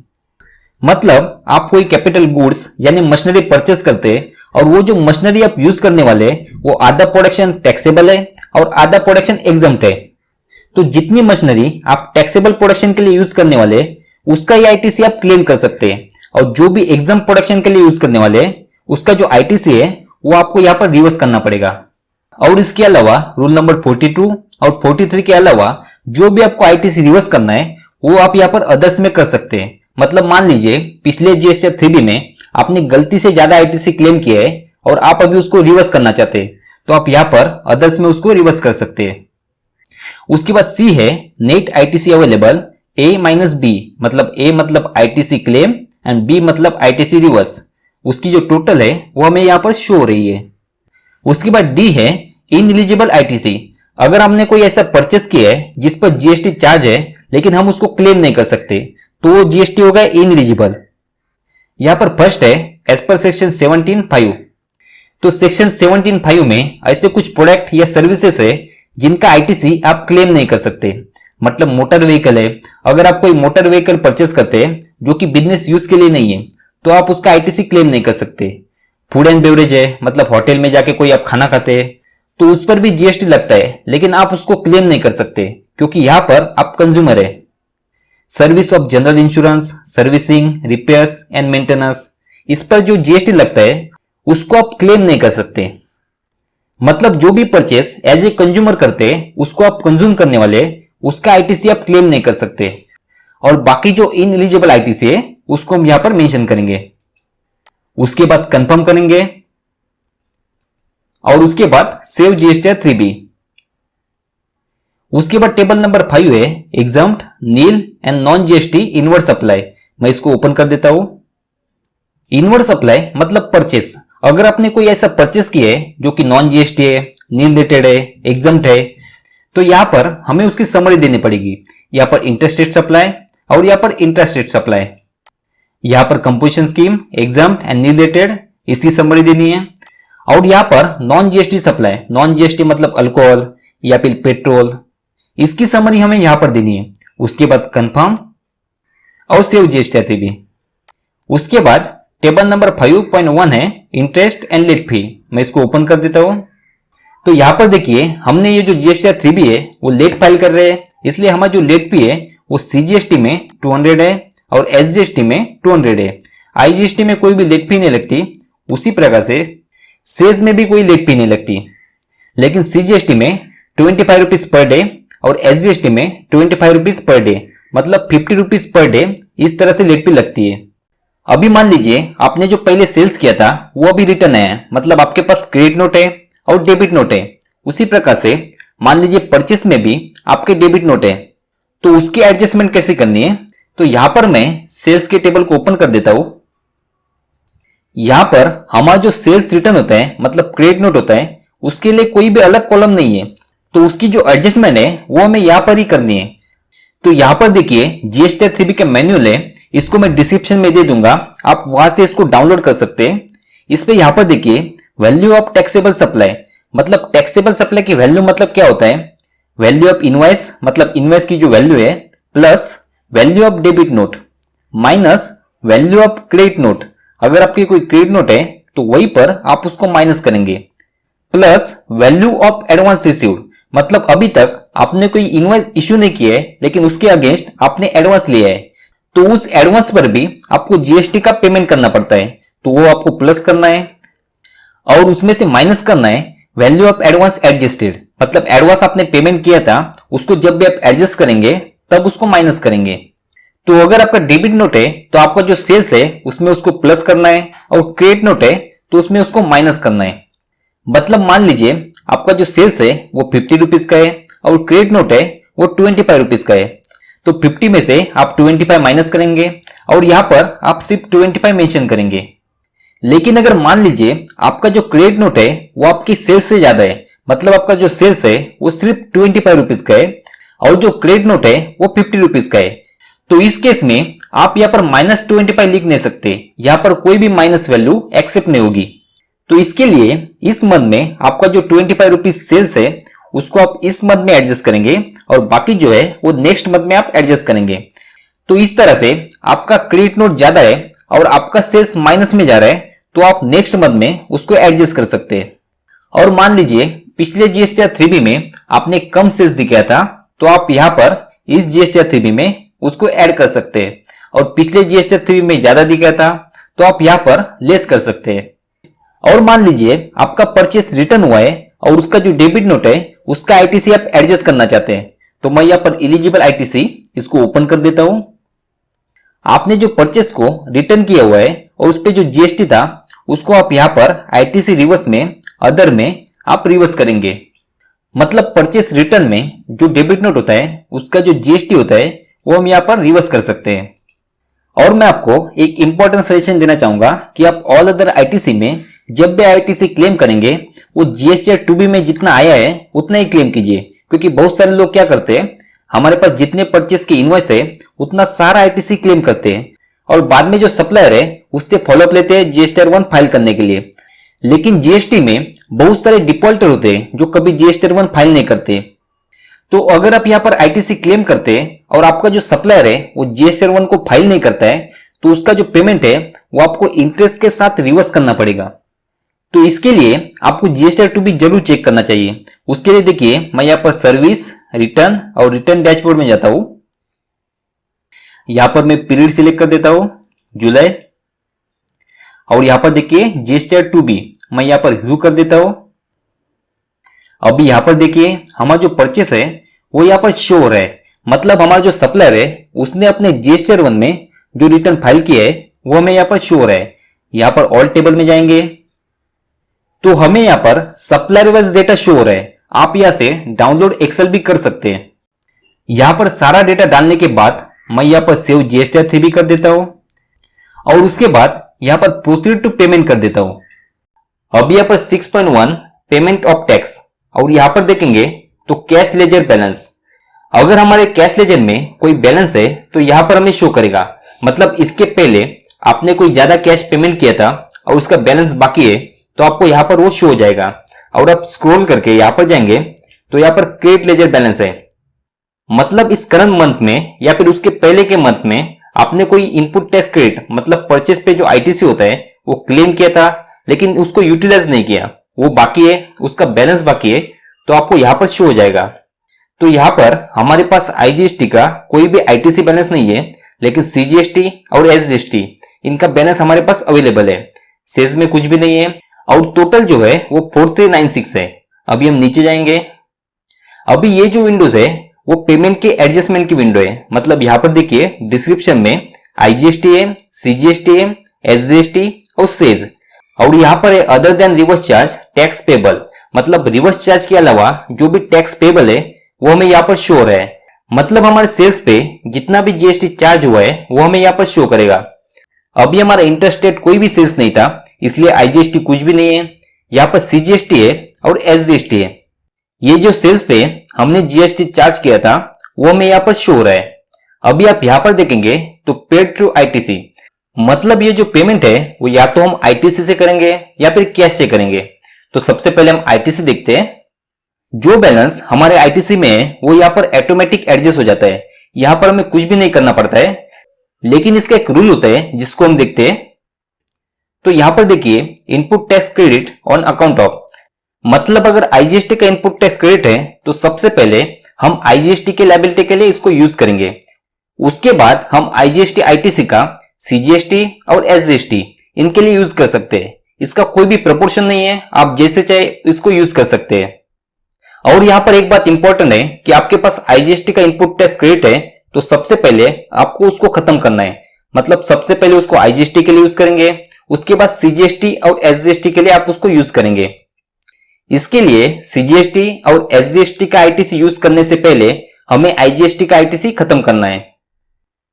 मतलब आप कोई कैपिटल गुड्स यानी मशीनरी परचेस करते हैं और वो जो मशीनरी आप यूज करने वाले वो आधा प्रोडक्शन टैक्सेबल है और आधा प्रोडक्शन एग्जम्प्ट है। तो जितनी मशीनरी आप टैक्सेबल प्रोडक्शन के लिए यूज करने वाले उसका ही आईटीसी आप क्लेम कर सकते हैं और जो भी एग्जम्प्ट प्रोडक्शन के लिए यूज करने वाले उसका जो आईटीसी है वो आपको यहां पर रिवर्स करना पड़ेगा। और इसके अलावा रूल नंबर 42 और 43 के अलावा जो भी आपको आईटीसी रिवर्स करना है वो आप यहां पर अदर्स में कर सकते हैं। मतलब मान लीजिए पिछले जीएसटीआर 3B में आपने गलती से ज्यादा आईटीसी क्लेम किया है और आप अभी उसको रिवर्स करना चाहते हैं तो आप यहां पर अदर्स में उसको रिवर्स कर सकते हैं। उसके बाद सी है net ITC available A minus B, मतलब A मतलब आईटीसी क्लेम एंड B मतलब आईटीसी रिवर्स। उसकी जो टोटल है वो हमें यहां पर शो हो रही है। उसके बाद डी है इनएलिजिबल आईटीसी। अगर हमने कोई ऐसा परचेस किया है जिस पर जीएसटी चार्ज है लेकिन हम उसको क्लेम नहीं कर सकते तो वो जीएसटी होगा इनएलिजिबल। यहां पर फर्स्ट है एज पर सेक्शन 17(5). तो सेक्शन 17(5) में ऐसे कुछ प्रोडक्ट या सर्विसेज है जिनका आईटीसी आप क्लेम नहीं कर सकते। मतलब मोटर व्हीकल है, अगर आप कोई मोटर व्हीकल परचेस करते हैं जो कि बिजनेस यूज के लिए नहीं है तो आप उसका आईटीसी क्लेम नहीं कर सकते। फूड एंड बेवरेज है, मतलब होटल में जाके कोई आप खाना खाते हैं तो उस पर भी जीएसटी लगता है लेकिन आप उसको क्लेम नहीं कर सकते क्योंकि यहां पर आप कंज्यूमर है। Service of general insurance, servicing, repairs and maintenance, इस पर जो जीएसटी लगता है उसको आप क्लेम नहीं कर सकते। मतलब जो भी परचेस एज ए कंज्यूमर करते हैं उसको आप कंज्यूम करने वाले उसका आईटीसी आप क्लेम नहीं कर सकते। और बाकी जो इनएलिजिबल आईटीसी है उसको हम यहां पर मेंशन करेंगे। उसके बाद कंफर्म करेंगे और उसके बाद सेव जीएसटीआर 3B। उसके बाद टेबल नंबर 5 है exempt nil and non GST inward supply. मैं इसको ओपन कर देता हूं। इनवर्ड सप्लाई मतलब परचेस। अगर आपने कोई ऐसा परचेस किया है जो कि नॉन जीएसटी है, नील रेटेड है, एग्जम्प्ट है तो यहां पर हमें उसकी समरी देनी पड़ेगी। यहां पर इंटरस्टेट सप्लाई और यहां पर इंट्रास्टेट सप्लाई। यहां पर composition scheme, exempt and nil rated, इसकी समरी देनी है। और यहां पर non GST supply, non GST मतलब अल्कोहल या फिर पेट्रोल, इसकी समरी हमें यहां पर देनी है। उसके बाद कंफर्म और सेव जीएसटीआर 3B। उसके बाद टेबल नंबर 5.1 है इंटरेस्ट एंड लेट फी। मैं इसको ओपन कर देता हूं। तो यहां पर देखिए हमने ये जो जीएसटीआर 3B है वो लेट फाइल कर रहे हैं, इसलिए हमारा जो लेट फी है वो सीजीएसटी में 200 है और एसजीएसटी में 200 है। आईजीएसटी में कोई भी लेट फी नहीं लगती। उसी प्रकार से सेज में भी कोई लेट फी नहीं लगती, लेकिन सीजीएसटी में 25 रुपीज पर डे और एसजीएसटी में 25 रुपीज पर डे, मतलब 50 रुपीज पर डे इस तरह से लेट फी लगती है। अभी मान लीजिए आपने जो पहले सेल्स किया था वो अभी रिटर्न आया है, मतलब आपके पास क्रेडिट नोट है और डेबिट नोट है। उसी प्रकार से मान लीजिए परचेस में भी आपके डेबिट नोट है, तो उसकी एडजस्टमेंट कैसे करनी है। तो यहां पर मैं सेल्स के टेबल को ओपन कर देता हूं। यहां पर हमारा जो सेल्स रिटर्न होता है मतलब क्रेडिट नोट होता है उसके लिए कोई भी अलग कॉलम नहीं है, तो उसकी जो एडजस्टमेंट है वो हमें यहां पर ही करनी है। तो यहां पर देखिए जीएसटीआर 3B का मैन्युअल है, इसको मैं डिस्क्रिप्शन में दे दूंगा, आप वहां से इसको डाउनलोड कर सकते हैं। इस पे यहां पर देखिए वैल्यू ऑफ टैक्सेबल सप्लाई, मतलब टैक्सेबल सप्लाई की वैल्यू मतलब क्या होता है, वैल्यू ऑफ इनवॉइस मतलब इनवॉइस की जो वैल्यू है plus value of debit note. Minus value of credit note, अगर आपकी कोई क्रेडिट नोट है तो वहीं पर आप उसको माइनस करेंगे, plus value of advance received, मतलब अभी तक आपने कोई इनवॉइस इश्यू नहीं किया है लेकिन उसके अगेंस्ट आपने एडवांस लिया है, तो उस एडवांस पर भी आपको जीएसटी का पेमेंट करना पड़ता है, तो वो आपको प्लस करना है। और उसमें से माइनस करना है वैल्यू ऑफ एडवांस एडजस्टेड, मतलब एडवांस आपने पेमेंट किया था उसको जब भी आप एडजस्ट करेंगे तब उसको माइनस करेंगे। तो अगर आपका डेबिट नोट है तो आपका जो सेल्स है उसमें उसको प्लस करना है, और क्रेडिट नोट है तो उसमें उसको माइनस करना है। मतलब मान लीजिए आपका जो सेल्स है वो 50 रुपीज का है और क्रेडिट नोट है वो 25 रुपीज का है, तो 50 में से आप 25 माइनस करेंगे और यहां पर आप सिर्फ 25 मेंशन करेंगे। लेकिन अगर मान लीजिए आपका जो क्रेडिट नोट है वो आपकी सेल्स से ज्यादा है, मतलब आपका जो सेल्स है वो सिर्फ 25 रुपीज का है और जो क्रेडिट नोट है वो 50 रुपीज का है, तो इस केस में आप यहाँ पर -25 लिख नहीं सकते, यहाँ पर कोई भी माइनस वैल्यू एक्सेप्ट नहीं होगी। तो इसके लिए इस मंथ में आपका जो 25 रुपीज सेल्स है उसको आप इस मंथ में एडजस्ट करेंगे और बाकी जो है वो नेक्स्ट मंथ में आप एडजस्ट करेंगे। तो इस तरह से आपका क्रेडिट नोट ज्यादा है और आपका सेल्स माइनस में जा रहा है तो आप नेक्स्ट मंथ में उसको एडजस्ट कर सकते हैं। और मान लीजिए पिछले जीएसटीआर 3B में आपने कम सेल्स दिखाया था तो आप यहाँ पर इस जीएसटीआर 3B में उसको ऐड कर सकते हैं, और पिछले जीएसटीआर 3B में ज्यादा दिखाया था तो आप यहाँ पर लेस कर सकते हैं। और मान लीजिए आपका परचेस रिटर्न हुआ है और उसका जो डेबिट नोट है उसका आईटीसी आप एडजस्ट करना चाहते हैं, तो मैं यहाँ पर एलिजिबल आईटीसी इसको ओपन कर देता हूं। आपने जो परचेस को रिटर्न किया हुआ है और उस पर जो जीएसटी था उसको आप यहाँ पर आईटीसी रिवर्स में अदर में आप रिवर्स करेंगे, मतलब परचेस रिटर्न में जो डेबिट नोट होता है उसका जो जीएसटी होता है वो हम यहाँ पर रिवर्स कर सकते हैं। और मैं आपको एक इंपॉर्टेंट सजेशन देना चाहूंगा कि आप ऑल अदर आईटीसी में जब भी आईटीसी क्लेम करेंगे वो जीएसटीआर 2B में जितना आया है उतना ही क्लेम कीजिए, क्योंकि बहुत सारे लोग क्या करते हैं हमारे पास जितने परचेस की इनवॉइस है उतना सारा आईटीसी क्लेम करते हैं और बाद में जो सप्लायर है उससे फॉलोअप लेते हैं जीएसटीआर 1 फाइल करने के लिए। लेकिन जीएसटी में बहुत सारे डिफॉल्टर होते हैं जो कभी जीएसटीआर 1 फाइल नहीं करते, तो अगर आप यहाँ पर आईटीसी क्लेम करते हैं और आपका जो सप्लायर है वो जीएसटीआर 1 को फाइल नहीं करता है तो उसका जो पेमेंट है वो आपको इंटरेस्ट के साथ रिवर्स करना पड़ेगा। तो इसके लिए आपको जीएसटीआर 2B जरूर चेक करना चाहिए। उसके लिए देखिए मैं यहाँ पर सर्विस, रिटर्न और रिटर्न डैशबोर्ड में जाता हूं। यहां पर मैं पीरियड सिलेक्ट कर देता हूं जुलाई, और यहां पर देखिए जीएसटीआर 2B मैं यहां पर व्यू कर देता हूं। अभी यहां पर देखिए हमारा जो परचेस है वो यहां पर शो हो रहा है, मतलब हमारा जो सप्लायर है उसने अपने जीएसटीआर 1 में जो रिटर्न फाइल किया है वो हमें यहां पर शो हो रहा है। यहां पर ऑल टेबल में जाएंगे तो हमें यहां पर सप्लायर वाइज डेटा शो हो रहा है। आप यहां से डाउनलोड एक्सेल भी कर सकते हैं। यहां पर सारा डेटा डालने के बाद मैं यहां पर सेव जीएसटीआर 3B कर देता हूं और उसके बाद यहां पर प्रोसीड टू पेमेंट कर देता हूं। अब यहां पर 6.1 पेमेंट ऑफ टैक्स, और यहां पर देखेंगे तो कैश लेजर बैलेंस, अगर हमारे कैश लेजर में कोई बैलेंस है तो यहां पर हमें शो करेगा, मतलब इसके पहले आपने कोई ज्यादा कैश पेमेंट किया था और उसका बैलेंस बाकी है तो आपको यहां पर वो शो हो जाएगा। और आप स्क्रॉल करके यहां पर जाएंगे तो यहां पर क्रेडिट लेजर बैलेंस है, मतलब इस करंट मंथ में या फिर उसके पहले के मंथ में आपने कोई इनपुट टैक्स क्रेडिट मतलब परचेस पे जो आईटीसी होता है वो क्लेम किया था लेकिन उसको यूटिलाइज नहीं किया, वो बाकी है, उसका बैलेंस बाकी है, तो आपको यहां पर शो हो जाएगा। तो यहां पर हमारे पास आईजीएसटी का कोई भी आईटीसी बैलेंस नहीं है, लेकिन सीजीएसटी और एसजीएसटी इनका बैलेंस हमारे पास अवेलेबल है। सेल्स में कुछ भी नहीं है और टोटल जो है वो 4396 है। अभी हम नीचे जाएंगे। अभी ये जो विंडोज है वो पेमेंट के एडजस्टमेंट की विंडो है, मतलब यहां पर देखिए डिस्क्रिप्शन में आईजीएसटी है, सीजीएसटी है, एसजीएसटी और सेज, और यहां पर है other than reverse charge tax payable, मतलब रिवर्स चार्ज के अलावा जो भी टैक्स पेबल है वो हमें यहाँ पर शो हो रहा है, मतलब हमारे सेल्स पे जितना भी जीएसटी चार्ज हुआ है वो हमें यहाँ पर शो करेगा। अभी हमारा इंटरस्टेट कोई भी सेल्स नहीं था इसलिए आईजीएसटी कुछ भी नहीं है, यहाँ पर सीजीएसटी है और एसजीएसटी है। ये जो सेल्स पे हमने जीएसटी चार्ज किया था वो हमें यहाँ पर शो हो रहा है। अभी आप यहाँ पर देखेंगे तो पेड थ्रू आईटीसी, मतलब ये जो पेमेंट है वो या तो हम आईटीसी से करेंगे या फिर कैश से करेंगे। तो सबसे पहले हम आईटीसी देखते हैं। जो बैलेंस हमारे आईटीसी में है वो यहाँ पर ऑटोमेटिक एडजस्ट हो जाता है, यहाँ पर हमें कुछ भी नहीं करना पड़ता है। लेकिन इसका एक रूल होता है जिसको हम देखते हैं। तो यहां पर देखिए input tax credit on account of, मतलब अगर आईजीएसटी का इनपुट टैक्स क्रेडिट है तो सबसे पहले हम आईजीएसटी के लायबिलिटी के लिए इसको यूज करेंगे। उसके बाद हम आईजीएसटी आईटीसी का सीजीएसटी और एसजीएसटी इनके लिए यूज कर सकते हैं। इसका कोई भी प्रपोर्शन नहीं है, आप जैसे चाहे इसको यूज कर सकते हैं। और यहां पर एक बात इंपॉर्टेंट है कि आपके पास आईजीएसटी का इनपुट टैक्स क्रेडिट है तो सबसे पहले आपको उसको खत्म करना है। मतलब सबसे पहले उसको आईजीएसटी के लिए यूज करेंगे, उसके बाद सीजीएसटी और एसजीएसटी के लिए आप उसको यूज करेंगे। इसके लिए सीजीएसटी और एसजीएसटी का आईटीसी यूज करने से पहले हमें आईजीएसटी का आईटीसी खत्म करना है।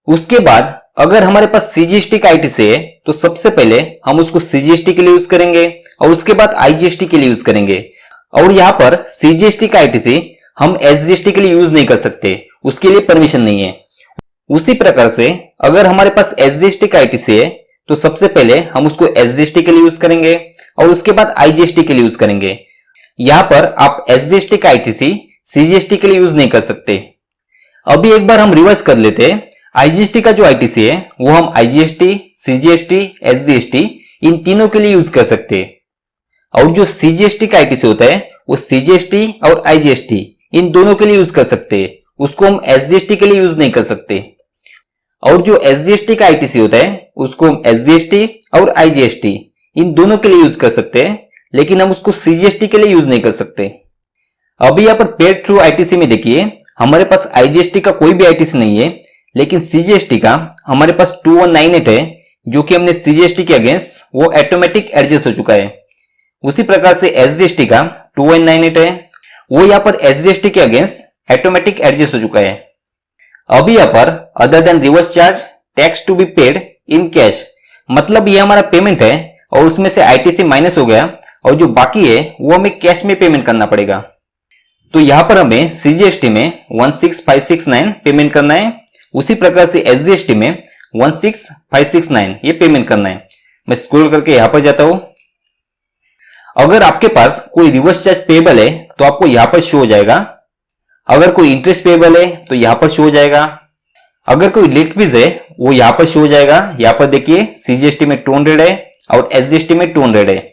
उसके बाद अगर हमारे पास सीजीएसटी का आईटीसी है तो सबसे पहले हम उसको सीजीएसटी के लिए यूज करेंगे और उसके बाद आईजीएसटी के लिए यूज करेंगे। और यहां पर सीजीएसटी का आईटीसी हम एसजीएसटी के लिए यूज नहीं कर सकते, उसके लिए परमिशन नहीं है। उसी प्रकार से अगर हमारे पास एसजीएसटी का आईटीसी है तो सबसे पहले हम उसको एसजीएसटी के लिए यूज करेंगे और उसके बाद आईजीएसटी के लिए यूज करेंगे। यहां पर आप एसजीएसटी का आईटीसी सीजीएसटी के लिए यूज नहीं कर सकते। अभी एक बार हम रिवर्स कर लेते हैं। आईजीएसटी का जो आईटीसी है वो हम आईजीएसटी, सीजीएसटी, एसजीएसटी इन तीनों के लिए यूज कर सकते हैं। और जो सीजीएसटी का आईटीसी होता है वो सीजीएसटी और आईजीएसटी इन दोनों के लिए यूज कर सकते हैं, उसको हम एसजीएसटी के लिए यूज नहीं कर सकते। और जो एसजीएसटी का आईटीसी होता है उसको हम एसजीएसटी और आईजीएसटी इन दोनों के लिए यूज कर सकते हैं, लेकिन हम उसको सीजीएसटी के लिए यूज नहीं कर सकते। अभी यहाँ पर पेड थ्रू आईटीसी में देखिए हमारे पास आईजीएसटी का कोई भी आईटीसी नहीं है, लेकिन सीजीएसटी का हमारे पास 2198 है, जो कि हमने सीजीएसटी के अगेंस्ट वो ऑटोमेटिक एडजस्ट हो चुका है। उसी प्रकार से एसजीएसटी का 2198 है, वो यहाँ पर एसजीएसटी के अगेंस्ट ऑटोमेटिक एडजस्ट हो चुका है। अभी यहाँ पर other than reverse charge tax to be paid in cash, मतलब ये हमारा पेमेंट है और उसमें से आईटीसी माइनस हो गया और जो बाकी है वो हमें कैश में पेमेंट करना पड़ेगा। तो यहां पर हमें सीजीएसटी में 16569 पेमेंट करना है, उसी प्रकार से एसजीएसटी में 16569 ये पेमेंट करना है। मैं स्क्रॉल करके यहां पर जाता हूं। अगर आपके पास कोई रिवर्स चार्ज पेबल है तो आपको यहां पर शो हो जाएगा। अगर कोई इंटरेस्ट पेबल है तो यहां पर शो हो जाएगा। अगर कोई लेट फीस है वो यहां पर शो हो जाएगा। यहां पर देखिए सीजीएसटी में 200 है और एसजीएसटी में 200 है।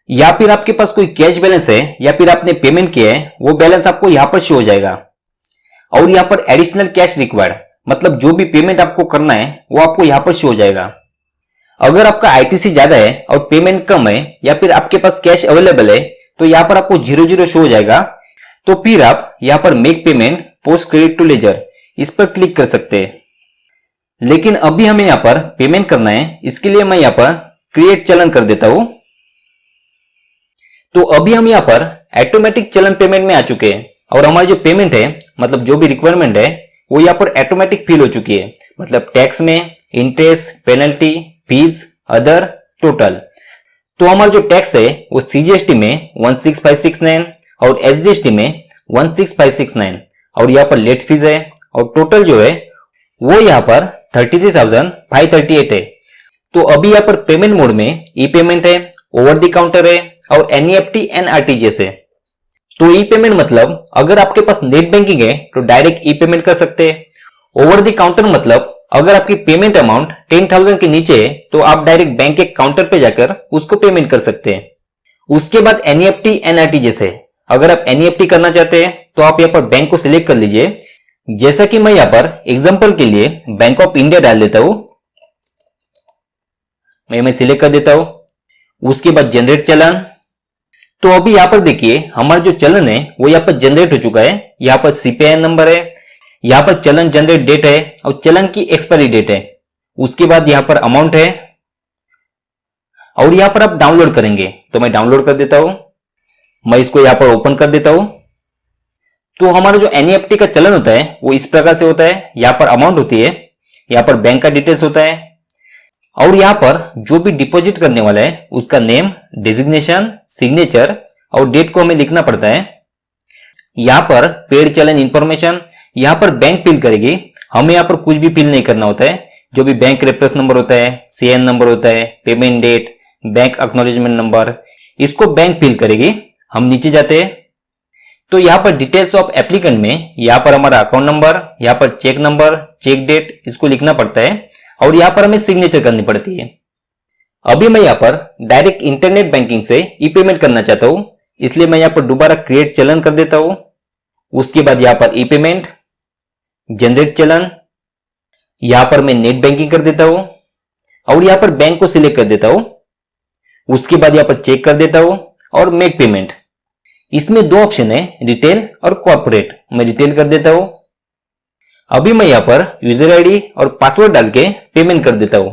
या फिर आपके पास कोई कैश बैलेंस है या फिर आपने पेमेंट किया है वो बैलेंस आपको यहां पर शो हो जाएगा। और यहां पर एडिशनल कैश रिक्वायर्ड, मतलब जो भी पेमेंट आपको करना है वो आपको यहां पर शो हो जाएगा। अगर आपका आईटीसी ज्यादा है और पेमेंट कम है या फिर आपके पास कैश अवेलेबल है तो यहां पर आपको 00 शो हो जाएगा। तो फिर आप यहां पर make payment post credit to ledger इस पर क्लिक कर सकते हैं। लेकिन अभी हमें यहां पर पेमेंट करना है, इसके लिए मैं यहां पर क्रिएट चलन कर देता हूं। तो अभी हम यहां पर ऑटोमेटिक चलन पेमेंट में आ चुके हैं और हमारी जो पेमेंट है, मतलब जो भी रिक्वायरमेंट है वो यहां पर ऑटोमेटिक फिल हो चुकी है। मतलब टैक्स में interest, penalty, fees, other, total. तो हमारा जो टैक्स है वो सीजीएसटी में 16569 और एसजीएसटी में 16569 और यहाँ पर लेट फीस है और टोटल जो है वो यहाँ पर 33,538 है। तो अभी यहाँ पर पेमेंट मोड में ई पेमेंट है, ओवर द काउंटर है और एनईएफटी एंड आरटीजीएस है। तो ई पेमेंट मतलब अगर आपके पास नेट बैंकिंग है तो डायरेक्ट ई पेमेंट कर सकते हैं। ओवर द काउंटर मतलब अगर आपकी पेमेंट अमाउंट 10,000 के नीचे है तो आप डायरेक्ट बैंक के काउंटर पे जाकर उसको पेमेंट कर सकते हैं। उसके बाद एनईएफटी एंड आरटीजीएस है। अगर आप एनईएफटी करना चाहते हैं तो आप यहाँ पर बैंक को सिलेक्ट कर लीजिए। जैसा कि मैं यहाँ पर एग्जांपल के लिए बैंक ऑफ इंडिया डाल देता हूं, मैं सिलेक्ट कर देता हूं। उसके बाद जनरेट चलन। तो अभी यहाँ पर देखिए हमारा जो चलन है वो यहाँ पर जनरेट हो चुका है। यहाँ पर सीपीआई नंबर है, यहाँ पर चलन जनरेट डेट है और चलन की एक्सपायरी डेट है। उसके बाद यहाँ पर अमाउंट है और यहाँ पर आप डाउनलोड करेंगे तो मैं डाउनलोड कर देता हूं। मैं इसको यहाँ पर ओपन कर देता हूं। तो हमारा जो एनईएफटी का चलन होता है वो इस प्रकार से होता है। यहाँ पर अमाउंट होती है, यहाँ पर बैंक का डिटेल्स होता है और यहाँ पर जो भी डिपॉजिट करने वाला है उसका नेम, डेजिग्नेशन, सिग्नेचर और डेट को हमें लिखना पड़ता है। यहाँ पर पेड चलन इंफॉर्मेशन, यहाँ पर बैंक फिल करेगी, हमें यहाँ पर कुछ भी फिल नहीं करना होता है। जो भी बैंक रेफरेंस नंबर होता है, सीएन नंबर होता है, payment date, bank acknowledgement number, इसको बैंक फिल करेगी। हम नीचे जाते हैं तो यहाँ पर डिटेल्स ऑफ एप्लीकेंट में यहाँ पर हमारा अकाउंट नंबर, यहाँ पर चेक नंबर, चेक डेट इसको लिखना पड़ता है और यहाँ पर हमें सिग्नेचर करनी पड़ती है। अभी मैं यहाँ पर डायरेक्ट इंटरनेट बैंकिंग से ई पेमेंट करना चाहता हूं, इसलिए मैं यहाँ पर दोबारा क्रिएट चलन कर देता हूं। उसके बाद यहाँ पर ई पेमेंट, जनरेट चलन, यहाँ पर मैं नेट बैंकिंग कर देता हूं और यहाँ पर बैंक को सिलेक्ट कर देता हूं। उसके बाद यहाँ पर चेक कर देता हूं और मेक पेमेंट। इसमें दो ऑप्शन है, रिटेल और कॉर्पोरेट। मैं रिटेल कर देता हूं। अभी मैं यहाँ पर यूजर आईडी और पासवर्ड डाल के पेमेंट कर देता हूं।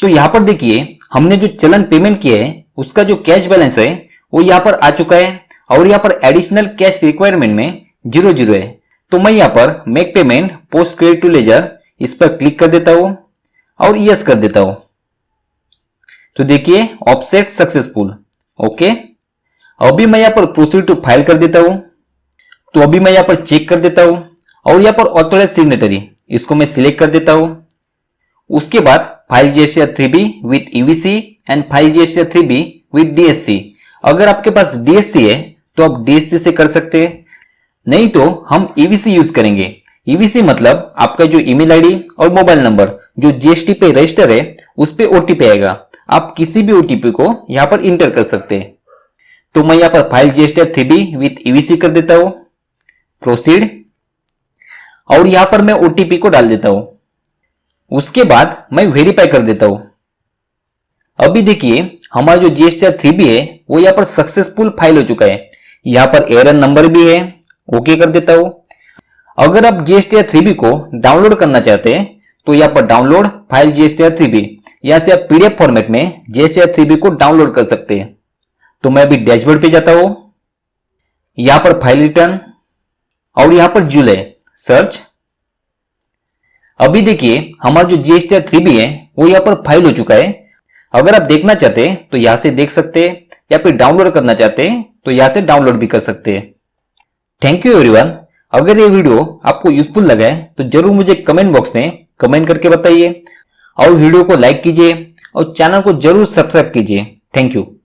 तो यहाँ पर देखिए हमने जो चलन पेमेंट किया है उसका जो कैश बैलेंस है वो यहाँ पर आ चुका है और यहाँ पर एडिशनल कैश रिक्वायरमेंट में 0 है। तो मैं यहाँ पर make payment post credit to ledger इस पर क्लिक कर देता हूं और यस कर देता हूं। तो देखिए ऑफसेट सक्सेसफुल। ओके, अभी मैं यहाँ पर प्रोसीड टू फाइल कर देता हूं। तो अभी मैं यहाँ पर चेक कर देता हूं और यहाँ पर ऑथराइज सिग्नेटरी इसको मैं सिलेक्ट कर देता हूं। उसके बाद file GSTR 3B with EVC and file GSTR 3B with DSC. अगर आपके पास डीएससी है तो आप डीएससी से कर सकते हैं, नहीं तो हम ईवीसी यूज करेंगे। ईवीसी मतलब आपका जो ईमेल आईडी और मोबाइल नंबर जो जीएसटी पे रजिस्टर है उस पे ओटीपी आएगा। आप किसी भी ओटीपी को यहाँ पर इंटर कर सकते हैं। तो मैं यहाँ पर file GSTR 3B with EVC कर देता हूं, प्रोसीड, और यहाँ पर मैं ओटीपी को डाल देता हूं। उसके बाद मैं वेरीफाई कर देता हूं। अभी देखिए हमारा जो जीएसटीआर 3B है वो यहाँ पर सक्सेसफुल फाइल हो चुका है। यहाँ पर एरर नंबर भी है, ओके कर देता हूं। अगर आप जीएसटीआर 3B को डाउनलोड करना चाहते हैं तो यहाँ पर डाउनलोड फाइल जीएसटीआर 3B, यहाँ से आप पीडीएफ फॉर्मेट में जीएसटीआर 3B को डाउनलोड कर सकते हैं। तो मैं अभी डैशबोर्ड पे जाता हूं, यहाँ पर फाइल रिटर्न और यहाँ पर जुलाई सर्च। अभी देखिए हमारा जो जीएसटीआर 3B है वो यहाँ पर फाइल हो चुका है। अगर आप देखना चाहते हैं तो यहाँ से देख सकते हैं या फिर डाउनलोड करना चाहते हैं तो यहाँ से डाउनलोड भी कर सकते हैं। Thank you everyone. अगर ये वीडियो आपको यूजफुल लगा है तो जरूर मुझे कमेंट बॉक्स में कमेंट करके बताइए और वीडियो को लाइक कीजिए और चैनल को जरूर सब्सक्राइब कीजिए। Thank you.